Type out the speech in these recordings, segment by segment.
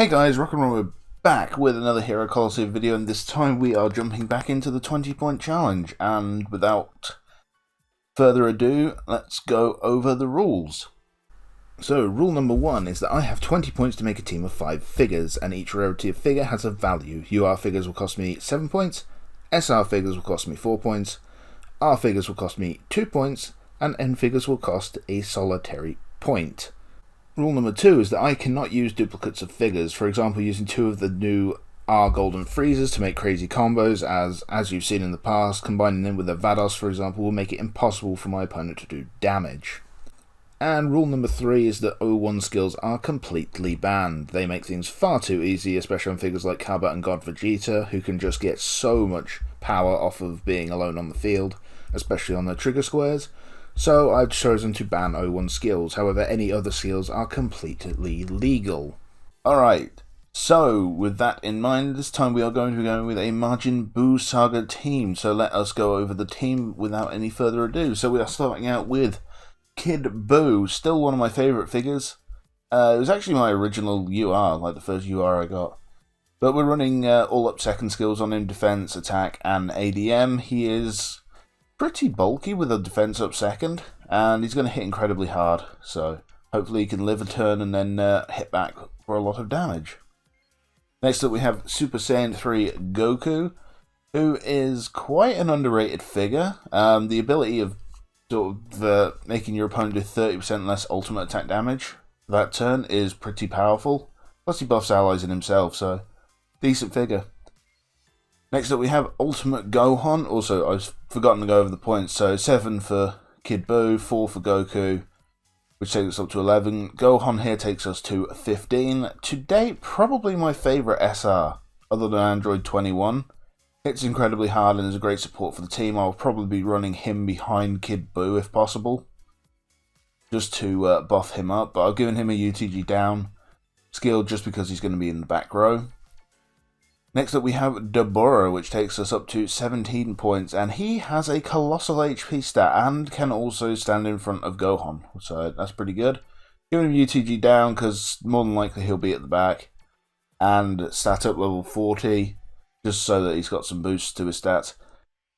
Hey guys, Rock and Roll, we're back with another Hero Colosseum video, and this time we are jumping back into the 20-point challenge. And without further ado, let's go over the rules. So, rule number 1 is that I have 20 points to make a team of 5 figures, and each rarity of figure has a value. UR figures will cost me 7 points, SR figures will cost me 4 points, R figures will cost me 2 points, and N figures will cost a solitary point. Rule number 2 is that I cannot use duplicates of figures, for example using 2 of the new R Golden Freezers to make crazy combos, as you've seen in the past. Combining them with a Vados, for example, will make it impossible for my opponent to do damage. And rule number 3 is that O1 skills are completely banned. They make things far too easy, especially on figures like Kaba and God Vegeta, who can just get so much power off of being alone on the field, especially on the trigger squares. So I've chosen to ban O1 skills, however any other skills are completely legal. Alright, so with that in mind, this time we are going to be going with a Majin Buu Saga team, so let us go over the team without any further ado. So we are starting out with Kid Buu, still one of my favourite figures. It was actually my original UR, like the first UR I got. But we're running all up second skills on him, defense, attack and ADM. He is pretty bulky with a defense up second, and he's going to hit incredibly hard, so hopefully he can live a turn and then hit back for a lot of damage. Next up we have Super Saiyan 3 Goku, who is quite an underrated figure. The ability of sort of making your opponent do 30% less ultimate attack damage that turn is pretty powerful, plus he buffs allies and himself, so decent figure. Next up we have Ultimate Gohan. Also, I've forgotten to go over the points. So 7 for Kid Buu, 4 for Goku, which takes us up to 11. Gohan here takes us to 15. To date, probably my favourite SR, other than Android 21. Hits incredibly hard and is a great support for the team. I'll probably be running him behind Kid Buu if possible, just to buff him up. But I've given him a UTG down skill just because he's going to be in the back row. Next up we have Bora, which takes us up to 17 points, and he has a colossal HP stat and can also stand in front of Gohan, so that's pretty good. Giving him UTG down because more than likely he'll be at the back, and stat up level 40, just so that he's got some boosts to his stats.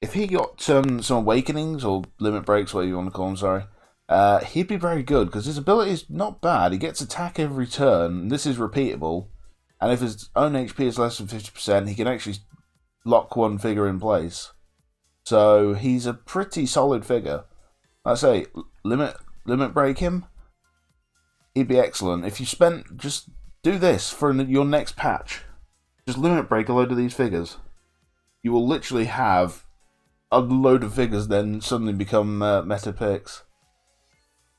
If he got some awakenings, or limit breaks, whatever you want to call them, he'd be very good, because his ability is not bad. He gets attack every turn, and this is repeatable. And if his own HP is less than 50%, he can actually lock one figure in place. So he's a pretty solid figure. Like I say, limit break him, he'd be excellent. If you just do this for your next patch. Just limit break a load of these figures. You will literally have a load of figures then suddenly become meta picks.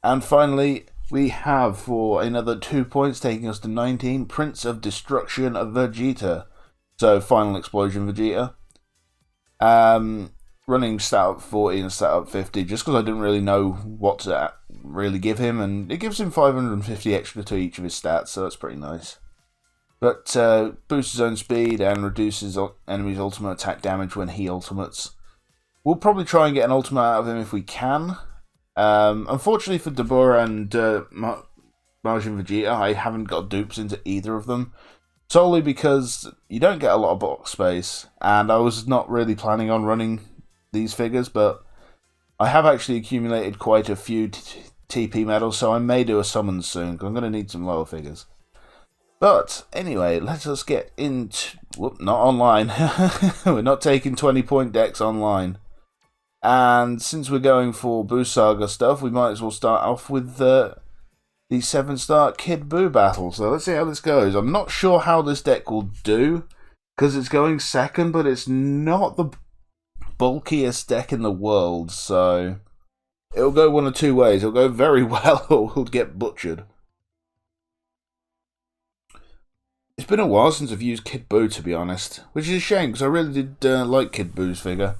And finally, we have, for another 2 points, taking us to 19, Prince of Destruction of Vegeta. So, Final Explosion Vegeta. Running stat up 40 and stat up 50, just because I didn't really know what to really give him, and it gives him 550 extra to each of his stats, so that's pretty nice. But boosts his own speed and reduces enemies' ultimate attack damage when he ultimates. We'll probably try and get an ultimate out of him if we can. Unfortunately for Bora and Majin Vegeta, I haven't got dupes into either of them, solely because you don't get a lot of box space, and I was not really planning on running these figures, but I have actually accumulated quite a few TP medals, so I may do a summon soon, because I'm going to need some lower figures. But anyway, let us get into... Whoop, not online. We're not taking 20-point decks online. And since we're going for Buu Saga stuff, we might as well start off with the 7-star Kid Buu battle. So let's see how this goes. I'm not sure how this deck will do, because it's going second, but it's not the bulkiest deck in the world. So it'll go one of two ways. It'll go very well, or it'll get butchered. It's been a while since I've used Kid Buu, to be honest, which is a shame, because I really did like Kid Buu's figure.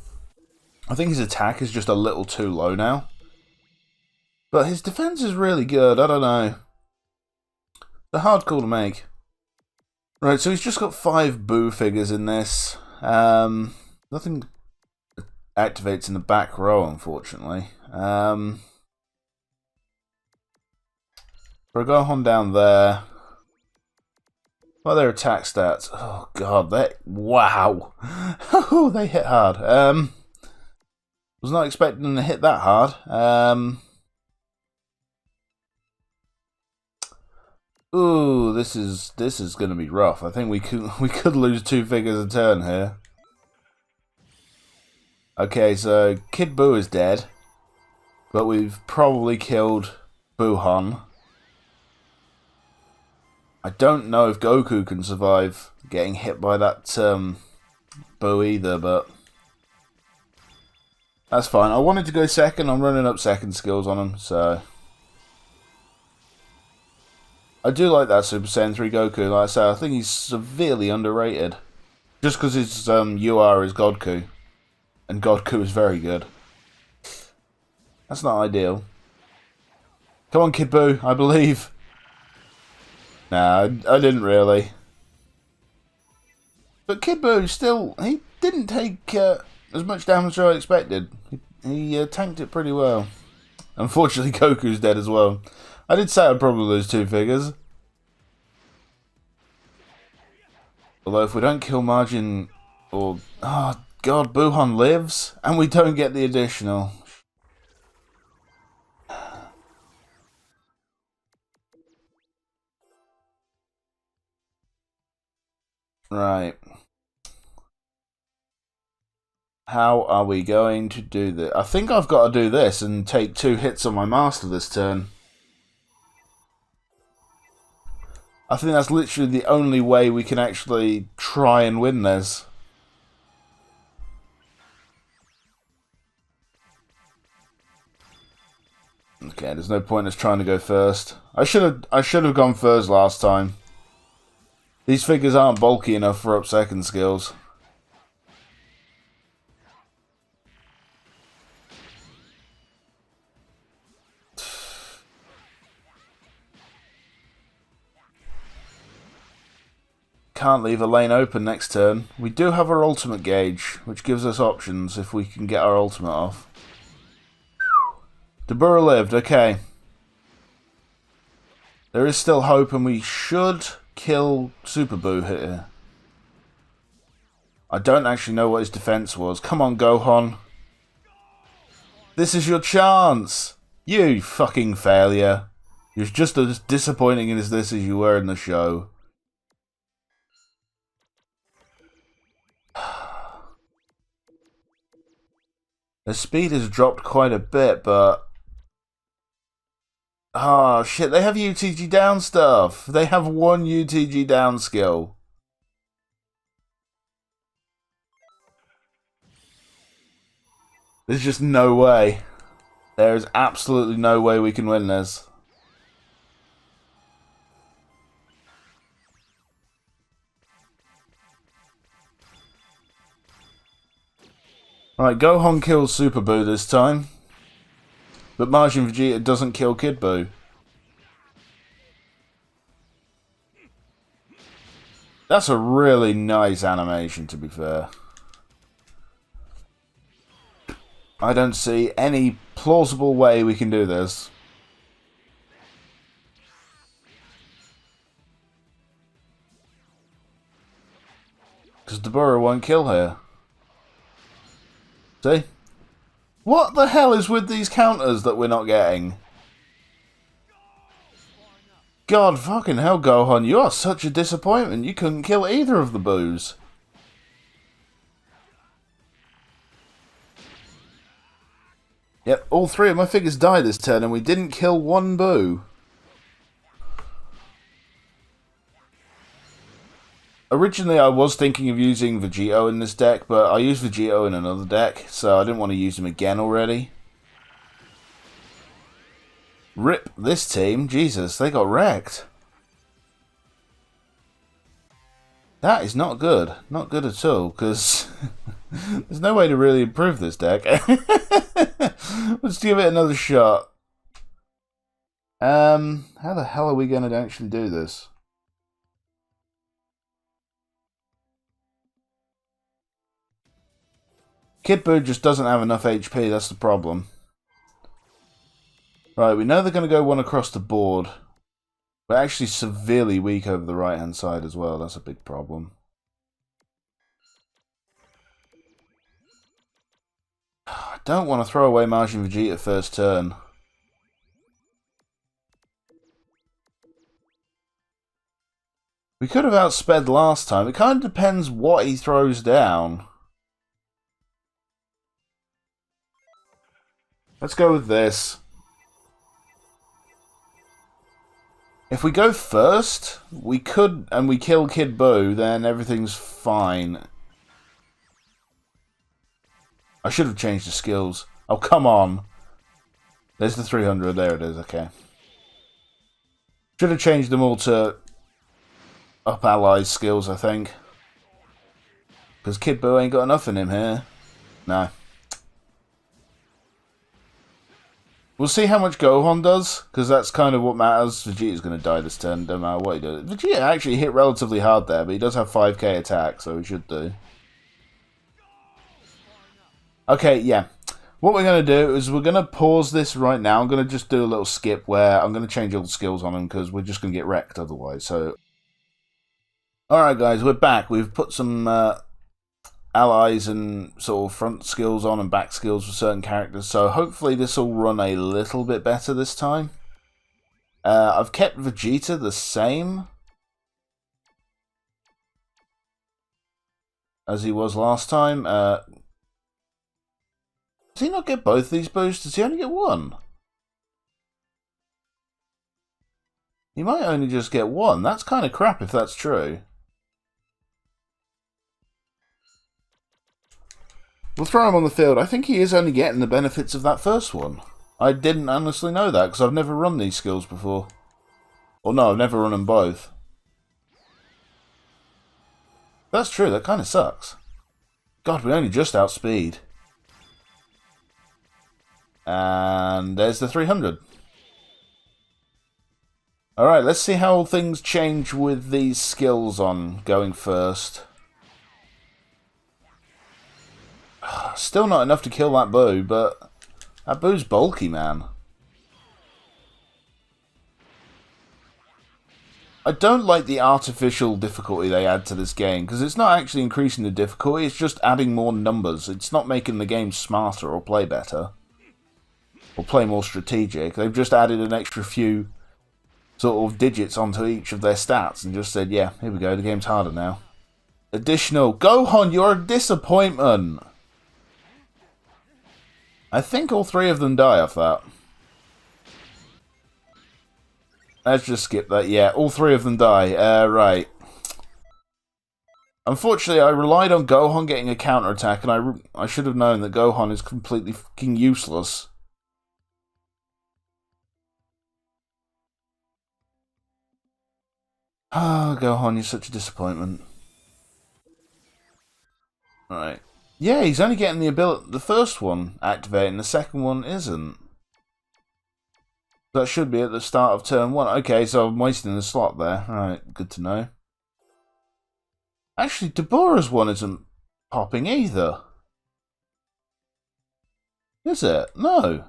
I think his attack is just a little too low now. But his defense is really good, I don't know. They're hard call to make. Right, so he's just got 5 Buu figures in this. Nothing activates in the back row, unfortunately. For a Gohan down there. Well, their attack stats. Oh god, wow. Oh, they hit hard. Was not expecting them to hit that hard. Ooh, this is going to be rough. I think we could lose 2 figures a turn here. Okay, so Kid Buu is dead, but we've probably killed Gohan. I don't know if Goku can survive getting hit by that Buu either, but that's fine. I wanted to go second. I'm running up second skills on him, so I do like that Super Saiyan 3 Goku. Like I say, I think he's severely underrated. Just because his UR is Godku. And Godku is very good. That's not ideal. Come on, Kid Buu, I believe. Nah, I didn't really. But Kid Buu still, he didn't take as much damage as I expected. He tanked it pretty well. Unfortunately, Goku's dead as well. I did say I'd probably lose 2 figures. Although if we don't kill Margin or... Oh, God, Gohan lives and we don't get the additional. Right. How are we going to do this? I think I've got to do this and take 2 hits on my master this turn. I think that's literally the only way we can actually try and win this. Okay, there's no point in us trying to go first. I should have gone first last time. These figures aren't bulky enough for up second skills. Can't leave a lane open next turn. We do have our ultimate gauge, which gives us options if we can get our ultimate off. Bora lived, okay. There is still hope and we should kill Super Buu here. I don't actually know what his defense was. Come on, Gohan. This is your chance! You fucking failure. You're just as disappointing as this as you were in the show. The speed has dropped quite a bit, but... Oh, shit, they have UTG down stuff. They have 1 UTG down skill. There's just no way. There is absolutely no way we can win this. Right, Gohan kills Super Buu this time. But Majin Vegeta doesn't kill Kid Buu. That's a really nice animation, to be fair. I don't see any plausible way we can do this. Because Bora won't kill her. See? What the hell is with these counters that we're not getting? God fucking hell, Gohan, you are such a disappointment. You couldn't kill either of the Boos. Yep, all 3 of my figures died this turn and we didn't kill 1 Buu. Originally I was thinking of using Vegito in this deck, but I used Vegito in another deck, so I didn't want to use him again already. Rip this team, Jesus, they got wrecked. That is not good. Not good at all, because there's no way to really improve this deck. Let's give it another shot. How the hell are we going to actually do this? Kid Buu just doesn't have enough HP, that's the problem. Right, we know they're going to go 1 across the board. We're actually severely weak over the right-hand side as well. That's a big problem. I don't want to throw away Majin Vegeta first turn. We could have outsped last time. It kind of depends what he throws down. Let's go with this. If we go first, we could, and we kill Kid Buu, then everything's fine. I should have changed the skills. Oh, come on. There's the 300. There it is. Okay. Should have changed them all to up allies skills, I think. Because Kid Buu ain't got enough in him here. No. We'll see how much Gohan does, because that's kind of what matters. Vegeta's going to die this turn, no matter what he does. Vegeta actually hit relatively hard there, but he does have 5k attack, so he should do. Okay, yeah. What we're going to do is we're going to pause this right now. I'm going to just do a little skip where I'm going to change all the skills on him, because we're just going to get wrecked otherwise. So, alright guys, we're back. We've put some allies and sort of front skills on and back skills for certain characters, so hopefully this will run a little bit better this time. I've kept Vegeta the same as he was last time. Does he not get both these boosts? Does he only get one? He might only just get one. That's kind of crap if that's true. We'll throw him on the field. I think he is only getting the benefits of that first one. I didn't honestly know that, because I've never run these skills before. Or no, I've never run them both. That's true, that kind of sucks. God, we only just outspeed. And there's the 300. Alright, let's see how things change with these skills on going first. Still not enough to kill that Buu, but that Buu's bulky, man. I don't like the artificial difficulty they add to this game, because it's not actually increasing the difficulty, it's just adding more numbers. It's not making the game smarter or play better. Or play more strategic. They've just added an extra few sort of digits onto each of their stats and just said, yeah, here we go, the game's harder now. Additional. Gohan, you're a disappointment! I think all three of them die off that. Let's just skip that. Yeah, all three of them die. Right. Unfortunately, I relied on Gohan getting a counterattack, and I should have known that Gohan is completely fucking useless. Ah, Gohan, you're such a disappointment. Right. Yeah, he's only getting the ability, the first one activating, the second one isn't. That should be at the start of turn 1. Okay, so I'm wasting the slot there. Alright, good to know. Actually, Bora's one isn't popping either. Is it? No.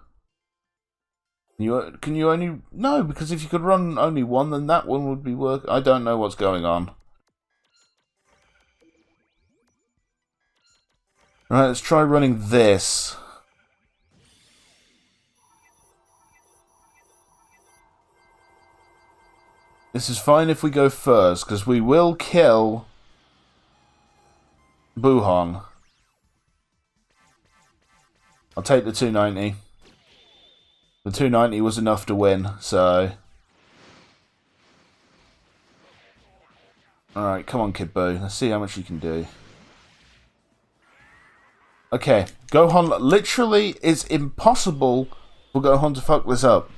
Can you only... No, because if you could run only one, then that one would be work. I don't know what's going on. Right, let's try running this. This is fine if we go first, because we will kill Gohan. I'll take the 290. The 290 was enough to win, so... Alright, come on, Kid Buu. Let's see how much you can do. Okay, Gohan, literally, it's impossible for Gohan to fuck this up.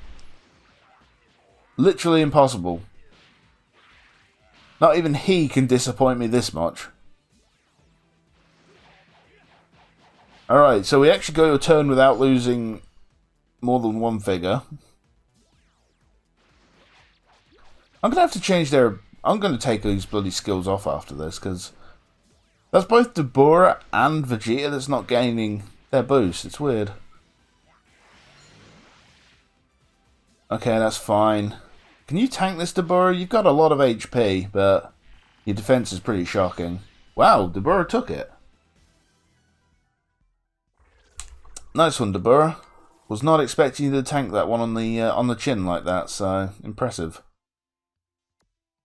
Literally impossible. Not even he can disappoint me this much. Alright, so we actually go a turn without losing more than one figure. I'm going to have to change their... I'm going to take these bloody skills off after this, because... That's both Bora and Vegeta that's not gaining their boost. It's weird. Okay, that's fine. Can you tank this, Bora? You've got a lot of HP, but your defense is pretty shocking. Wow, Bora took it. Nice one, Bora. Was not expecting you to tank that one on the chin like that, so impressive.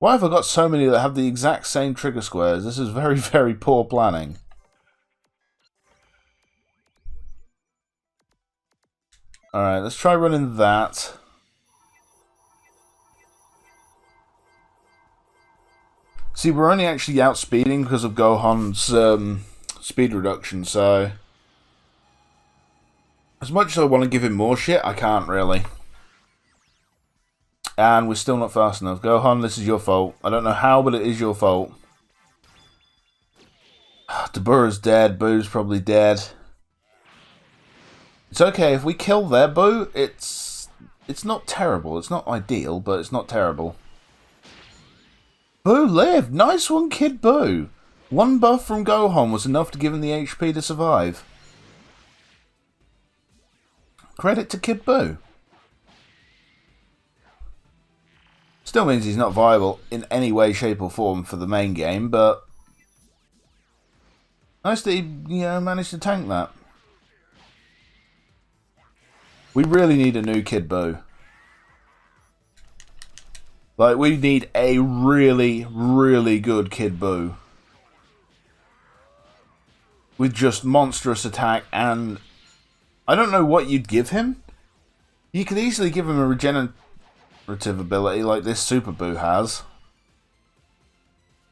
Why have I got so many that have the exact same trigger squares? This is very, very poor planning. Alright, let's try running that. See, we're only actually outspeeding because of Gohan's speed reduction, so... As much as I want to give him more shit, I can't really. And we're still not fast enough. Gohan, this is your fault. I don't know how, but it is your fault. Bora's dead. Buu's probably dead. It's okay if we kill their Buu. It's not terrible. It's not ideal, but it's not terrible. Buu lived. Nice one, Kid Buu. One buff from Gohan was enough to give him the HP to survive. Credit to Kid Buu. Still means he's not viable in any way, shape or form for the main game, but nice that he managed to tank that. We really need a new Kid Buu. Like, we need a really, really good Kid Buu. With just monstrous attack, and I don't know what you'd give him. You could easily give him a regenerative ability like this Super Buu has.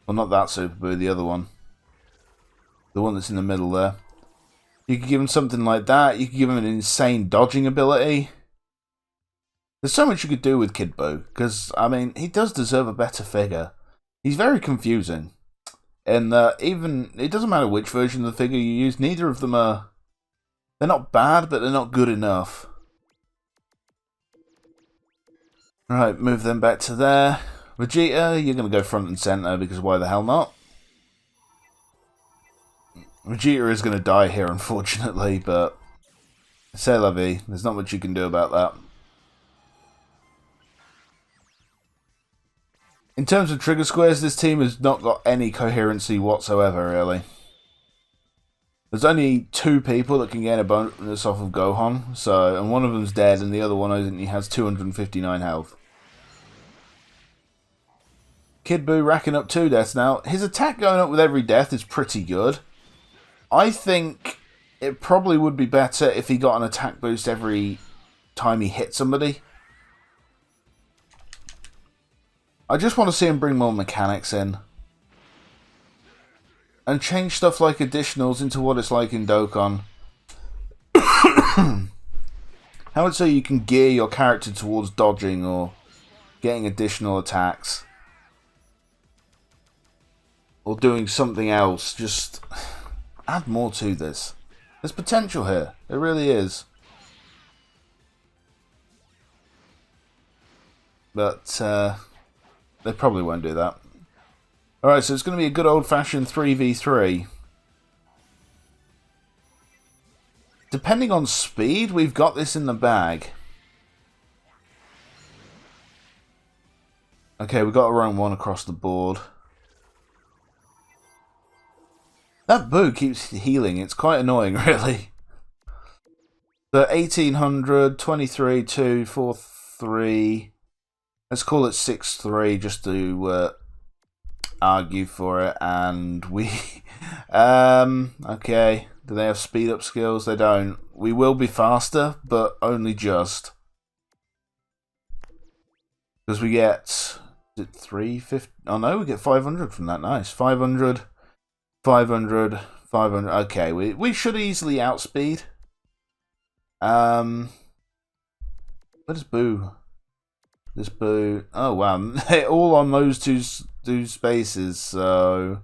Well, not that Super Buu, the other one. The one that's in the middle there. You could give him something like that. You could give him an insane dodging ability. There's so much you could do with Kid Buu, because, I mean, he does deserve a better figure. He's very confusing. And even, it doesn't matter which version of the figure you use, neither of them are... They're not bad, but they're not good enough. Right, move them back to there. Vegeta, you're going to go front and center, because why the hell not? Vegeta is going to die here, unfortunately, but c'est la vie. There's not much you can do about that. In terms of trigger squares, this team has not got any coherency whatsoever, really. There's only 2 people that can get a bonus off of Gohan, so, and one of them's dead, and the other one only has 259 health. Kid Buu racking up 2 deaths now. His attack going up with every death is pretty good. I think it probably would be better if he got an attack boost every time he hit somebody. I just want to see him bring more mechanics in. And change stuff like additionals into what it's like in Dokkan. How would say you can gear your character towards dodging or getting additional attacks. Or doing something else. Just add more to this. There's potential here. There really is. But they probably won't do that. Alright, so it's going to be a good old-fashioned 3v3. Depending on speed, we've got this in the bag. Okay, we've got our own one across the board. That Buu keeps healing. It's quite annoying, really. So 1800, 23, 2, 4, 3. Let's call it 6-3 just to argue for it. And we... okay. Do they have speed up skills? They don't. We will be faster, but only just. Because we get... Is it 350? Oh no, we get 500 from that. Nice. 500, 500, 500. Okay, we should easily outspeed. What is Buu? This Buu. Oh wow, they're all on those two spaces. So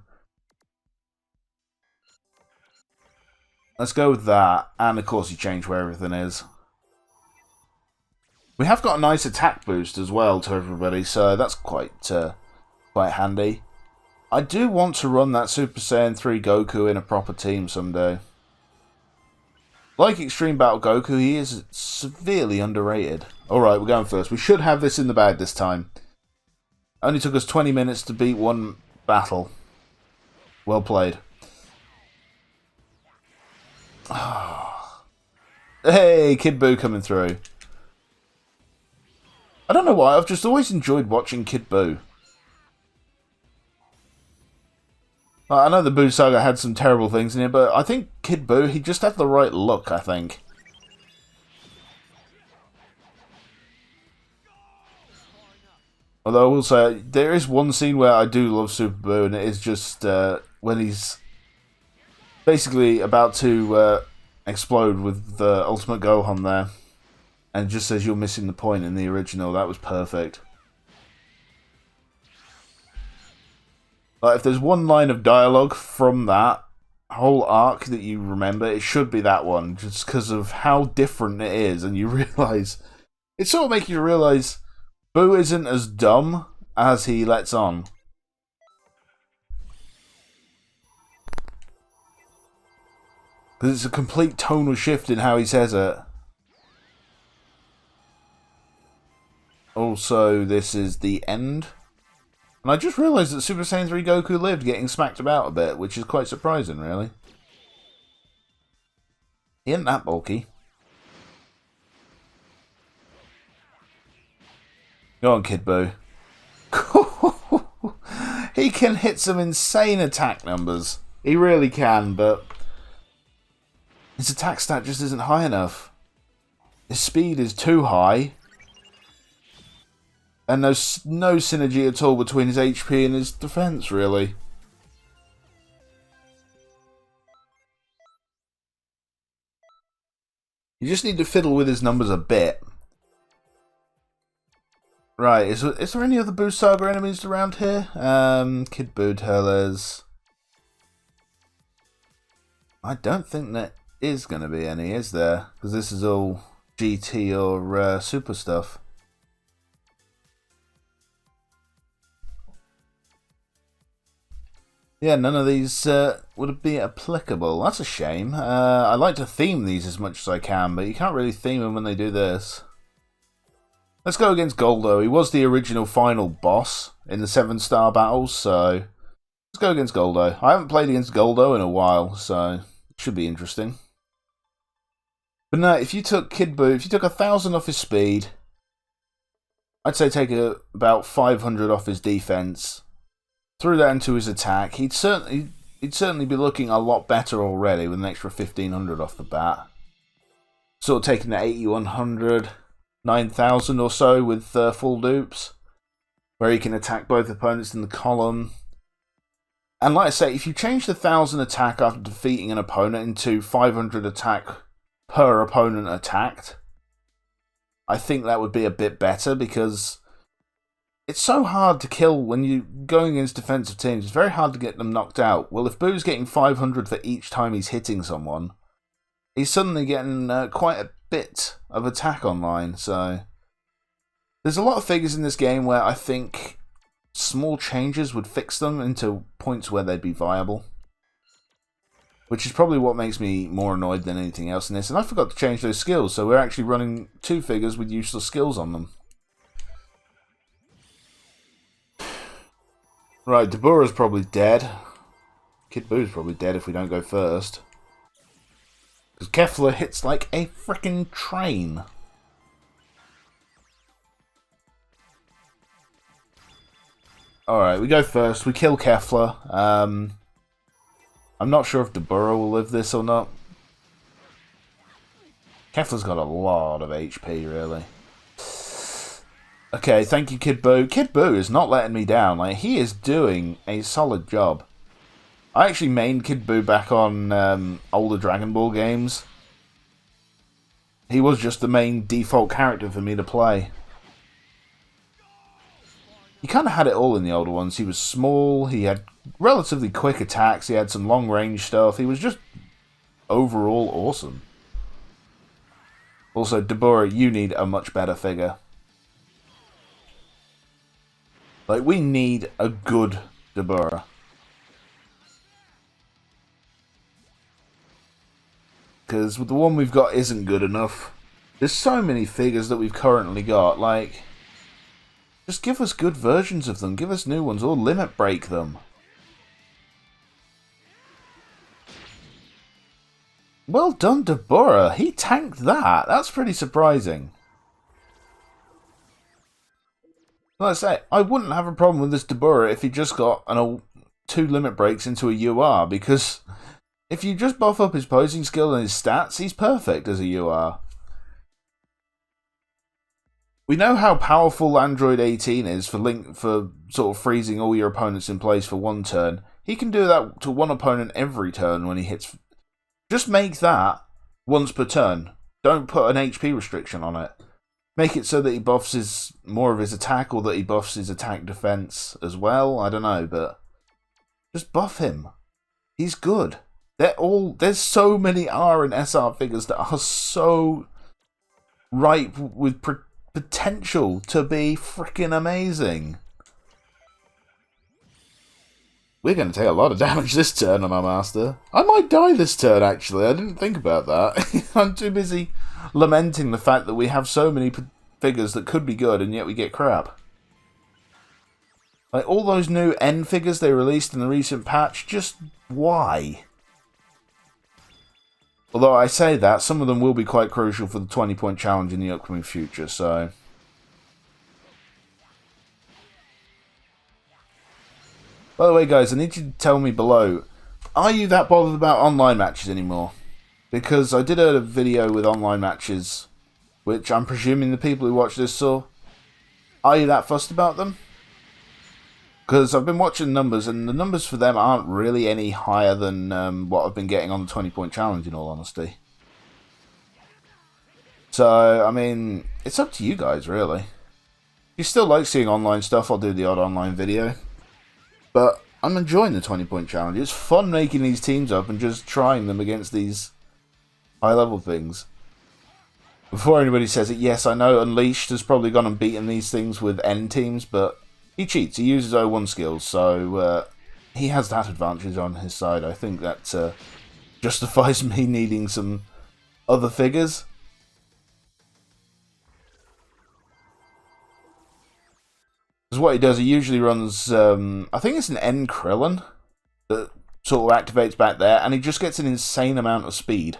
let's go with that. And of course, you change where everything is. We have got a nice attack boost as well to everybody, so that's quite handy. I do want to run that Super Saiyan 3 Goku in a proper team someday. Like Extreme Battle Goku, he is severely underrated. Alright, we're going first. We should have this in the bag this time. Only took us 20 minutes to beat one battle. Well played. Hey, Kid Buu coming through. I don't know why, I've just always enjoyed watching Kid Buu. I know the Buu Saga had some terrible things in it, but I think Kid Buu, he just had the right look, I think. Although I will say, there is one scene where I do love Super Buu, and it is just when he's basically about to explode with the Ultimate Gohan there. And it just says you're missing the point in the original. That was perfect. Like, if there's one line of dialogue from that whole arc that you remember, it should be that one. Just because of how different it is. And you realise... It sort of makes you realise Buu isn't as dumb as he lets on. Because it's a complete tonal shift in how he says it. Also, this is the end. And I just realised that Super Saiyan 3 Goku lived, getting smacked about a bit, which is quite surprising, really. He ain't that bulky. Go on, Kid Buu. He can hit some insane attack numbers. He really can, but his attack stat just isn't high enough. His speed is too high. And there's no synergy at all between his HP and his defense, really. You just need to fiddle with his numbers a bit. Right, is there any other Buu Saga enemies around here? Kid Buu Tellers. I don't think there is going to be any, is there? Because this is all GT or Super stuff. Yeah, none of these would be applicable. That's a shame. I like to theme these as much as I can, but you can't really theme them when they do this. Let's go against Goldo. He was the original final boss in the 7-star battles, so let's go against Goldo. I haven't played against Goldo in a while, so it should be interesting. But no, if you took Kid Buu, if you took 1,000 off his speed, I'd say take about 500 off his defense. Threw that into his attack, he'd certainly be looking a lot better already with an extra 1,500 off the bat. Sort of taking the 8,100, 9,000 or so with full dupes, where he can attack both opponents in the column. And like I say, if you change the 1,000 attack after defeating an opponent into 500 attack per opponent attacked, I think that would be a bit better, because it's so hard to kill when you're going against defensive teams. It's very hard to get them knocked out. Well, if Buu's getting 500 for each time he's hitting someone, he's suddenly getting quite a bit of attack online. So there's a lot of figures in this game where I think small changes would fix them into points where they'd be viable. Which is probably what makes me more annoyed than anything else in this. And I forgot to change those skills, so we're actually running 2 figures with useless skills on them. Right, Bora's probably dead. Kid Buu's probably dead if we don't go first. Because Kefla hits like a frickin' train. Alright, we go first. We kill Kefla. I'm not sure if Bora will live this or not. Kefla's got a lot of HP, really. Okay, thank you, Kid Buu. Kid Buu is not letting me down. Like, he is doing a solid job. I actually mained Kid Buu back on older Dragon Ball games. He was just the main default character for me to play. He kind of had it all in the older ones. He was small, he had relatively quick attacks, he had some long range stuff. He was just overall awesome. Also, Bora, you need a much better figure. Like, we need a good Bora. because the one we've got isn't good enough. There's so many figures that we've currently got, like, just give us good versions of them, give us new ones, or limit break them. Well done to Bora, he tanked that, that's pretty surprising. Like I say, I wouldn't have a problem with this Bora if he just got 2 limit breaks into a UR, because if you just buff up his posing skill and his stats, he's perfect as a UR. We know how powerful Android 18 is for sort of freezing all your opponents in place for 1 turn. He can do that to 1 opponent every turn when he hits. Just make that once per turn. Don't put an HP restriction on it. Make it so that he buffs more of his attack, or that he buffs his attack defense as well. I don't know, but just buff him. He's good. There's so many R and SR figures that are so ripe with potential to be freaking amazing. We're going to take a lot of damage this turn on our master. I might die this turn, actually. I didn't think about that. I'm too busy lamenting the fact that we have so many figures that could be good, and yet we get crap. Like, all those new N figures they released in the recent patch, just why? Although I say that, some of them will be quite crucial for the 20-point challenge in the upcoming future, so... By the way, guys, I need you to tell me below, are you that bothered about online matches anymore? Because I did a video with online matches, which I'm presuming the people who watch this saw. Are you that fussed about them? Because I've been watching numbers, and the numbers for them aren't really any higher than what I've been getting on the 20-point challenge, in all honesty. So, I mean, it's up to you guys, really. If you still like seeing online stuff, I'll do the odd online video. But I'm enjoying the 20-point challenge. It's fun making these teams up and just trying them against these high-level things. Before anybody says it, yes, I know Unleashed has probably gone and beaten these things with N teams, but he cheats. He uses O1 skills, so he has that advantage on his side. I think that justifies me needing some other figures. Because what he does, he usually runs, I think it's an N Krillin that sort of activates back there, and he just gets an insane amount of speed.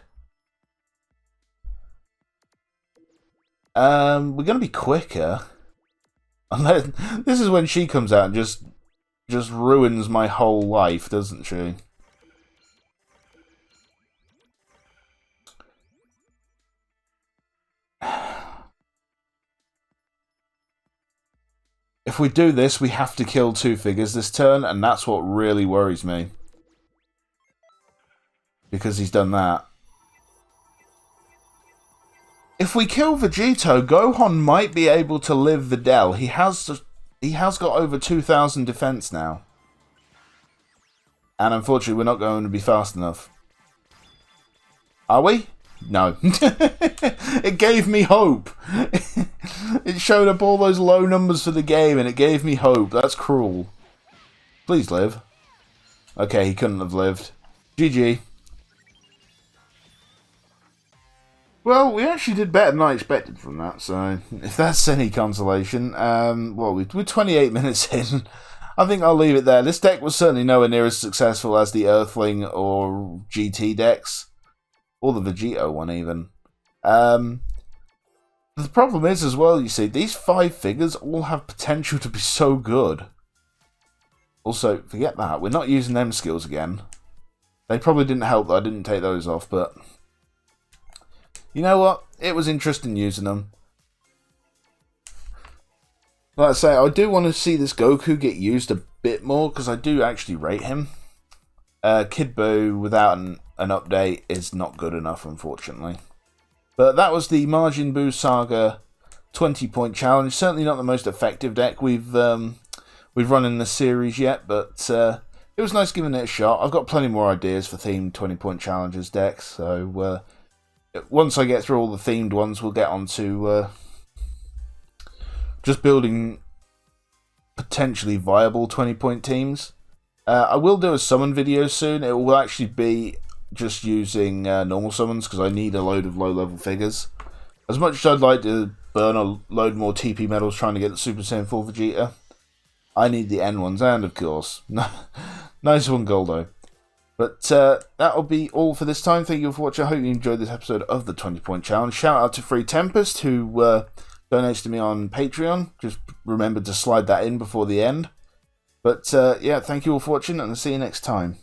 We're going to be quicker. Unless, this is when she comes out and just ruins my whole life, doesn't she? If we do this, we have to kill 2 figures this turn, and that's what really worries me. Because he's done that. If we kill Vegito, Gohan might be able to live Videl. He has got over 2,000 defense now. And unfortunately, we're not going to be fast enough. Are we? No. It gave me hope. It showed up all those low numbers for the game, and it gave me hope. That's cruel. Please live. Okay, he couldn't have lived. GG. Well, we actually did better than I expected from that, so if that's any consolation, well, we're 28 minutes in. I think I'll leave it there. This deck was certainly nowhere near as successful as the Earthling or GT decks, or the Vegito one even. The problem is as well, you see, these 5 figures all have potential to be so good. Also, forget that, we're not using them skills again. They probably didn't help that I didn't take those off, but... You know what? It was interesting using them. Like I say, I do want to see this Goku get used a bit more, because I do actually rate him. Kid Buu without an update is not good enough, unfortunately. But that was the Buu Saga 20-point challenge. Certainly not the most effective deck we've run in the series yet, but it was nice giving it a shot. I've got plenty more ideas for themed 20-point challenges decks, so... once I get through all the themed ones, we'll get on to just building potentially viable 20-point teams. I will do a summon video soon. It will actually be just using normal summons because I need a load of low-level figures. As much as I'd like to burn a load more TP medals trying to get the Super Saiyan 4 Vegeta, I need the N ones, and of course, nice one, Goldo. But that'll be all for this time. Thank you for watching. I hope you enjoyed this episode of the 20-point challenge. Shout out to Free Tempest, who donates to me on Patreon. Just remember to slide that in before the end. But yeah, thank you all for watching, and I'll see you next time.